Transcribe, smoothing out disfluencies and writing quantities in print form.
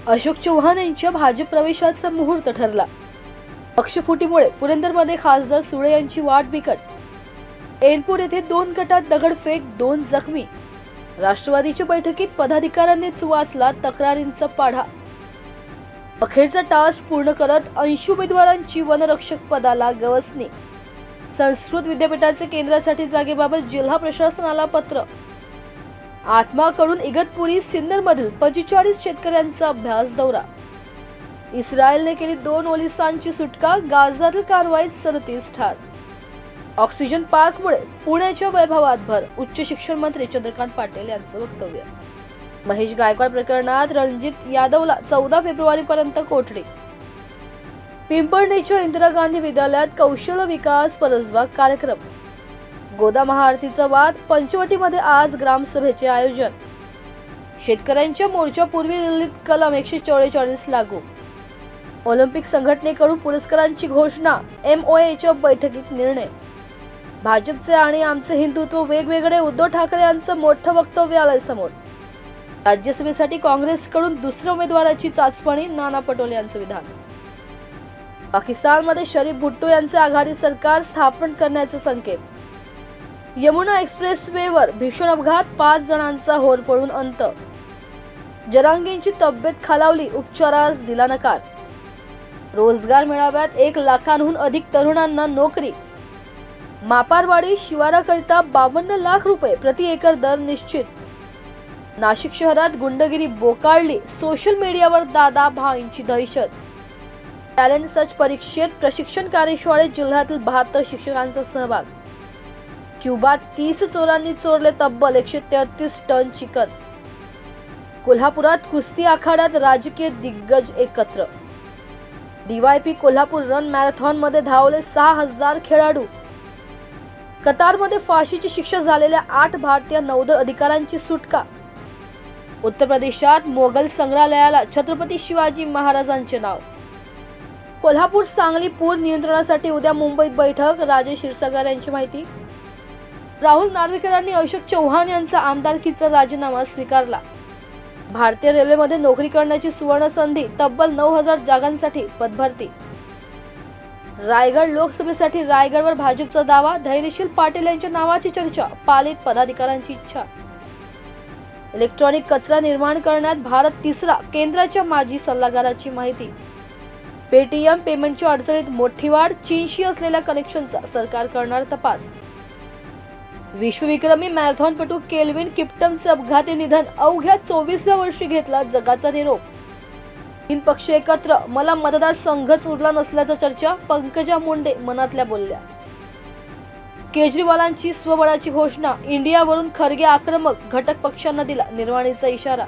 अशोक चव्हाण यांच्या भाजप प्रवेशाचा मुहूर्त ठरला। पक्षफुटीमुळे पुरंदरमध्ये खासदार सुळे यांची वाट बिकट। ऐनपूर येथे 2 गटात दगडफेक, 2 जखमी। राष्ट्रवादीच्या बैठकीत पदाधिकाऱ्यांनीच वाचला तक्रारींचा पाढा। अखेरचा टास्क पूर्ण करत 80 उमेदवारांची वनरक्षक पदाला गवसणी। संस्कृत विद्यापीठाचे केंद्रासाठी जागेबाबत जिल्हा प्रशासनाला पत्र। आत्माकडून इगतपुरी सिन्नरमधील 45 शेतकऱ्यांचा अभ्यास दौरा। इस्रायलने केली 2 पोलिसांची सुटका, गाझातील कारवाईत 37 ठार। ऑक्सिजन पार्कमुळे पुण्याच्या वैभवात भर, उच्च शिक्षण मंत्री चंद्रकांत पाटील यांचं वक्तव्य। महेश गायकवाड प्रकरणात रणजित यादवला 14 फेब्रुवारीपर्यंत कोठडी। पिंपळनेरच्या इंदिरा गांधी विद्यालयात कौशल्य विकास परसबाग कार्यक्रम। गोदा महाआरतीचा वाद, पंचवटीमध्ये आज ग्रामसभेचे आयोजन। शेतकऱ्यांच्या मोर्चापूर्वी दिल्लीत कलम 144 लागू। ऑलिम्पिक संघटनेकडून पुरस्कारांची घोषणा, MOAच्या बैठकीत निर्णय। भाजपचे आणि आमचे हिंदुत्व वेगवेगळे, उद्धव ठाकरे यांचं मोठं वक्तव्य आलंय समोर। राज्यसभेसाठी काँग्रेसकडून दुसऱ्या उमेदवाराची चाचपणी, नाना पटोले यांचं विधान। पाकिस्तानमध्ये शरीफ भुट्टो यांचे आघाडी सरकार स्थापन करण्याचे संकेत। यमुना एक्सप्रेसवेवर भीषण अपघात, 5 जणांचा होरपळून अंत। जरांगेंची तब्येत खालावली, उपचारास दिला नकार। रोजगार मेळाव्यात 1 लाखांहून अधिक तरुणांना नोकरी। मापारवाडी शिवाराकरिता 52 लाख रुपये प्रति एकर दर निश्चित। नाशिक शहरात गुंडगिरी बोकाळली, सोशल मीडियावर दादा भाईंची दहशत। टॅलेंट सर्च परीक्षेत प्रशिक्षण कार्यशाळेत जिल्ह्यातील 72 शिक्षकांचा सहभाग। क्युबात 30 चोरांनी चोरले तब्बल 133 टन चिकन। कोल्हापुरात कुस्ती आखाड्यात राजकीय दिग्गज एकत्र। DYP कोल्हापूर रन मॅरेथॉन मध्ये धावले 6000 खेळाडू। कतारमध्ये फाशीची शिक्षा झालेल्या 8 भारतीय नौदल अधिकाऱ्यांची सुटका। उत्तर प्रदेशात मोगल संग्रहालयाला छत्रपती शिवाजी महाराजांचे नाव। कोल्हापूर सांगली पूर नियंत्रणासाठी उद्या मुंबईत बैठक, राजेश क्षीरसागर यांची माहिती। राहुल नार्वेकरांनी अशोक चव्हाण यांचा आमदारकीचा राजीनामा स्वीकारला। भारतीय रेल्वेमध्ये नोकरी करण्याची सुवर्ण संधी, तब्बल 9000 जागांसाठी पदभरती। रायगड लोकसभेसाठी रायगडवर भाजपचा दावा, धैर्यशील पाटील यांच्या नावाची चर्चा, पालित पदाधिकाऱ्यांची इच्छा। इलेक्ट्रॉनिक कचरा निर्माण करण्यात भारत तिसरा, केंद्राच्या माजी सल्लागाराची माहिती। पेटीएम पेमेंटच्या अडचणीत मोठी वाढ, चीनशी असलेल्या कनेक्शनचा सरकार करणार तपास। विश्वविक्रमी मॅरेथॉनपटू केल्विन किप्टमचे अपघाती निधन, अवघ्या 24व्या वर्षी घेतला जगाचा निरोप। 3 पक्ष एकत्र, मला मतदारसंघच उरला नसल्याचा चर्चा, पंकजा मुंडे मनातल्या बोलल्या। केजरीवालांची स्वबळाची घोषणा, इंडियावरून खरगे आक्रमक, घटक पक्षांना दिला निर्वाणीचा इशारा।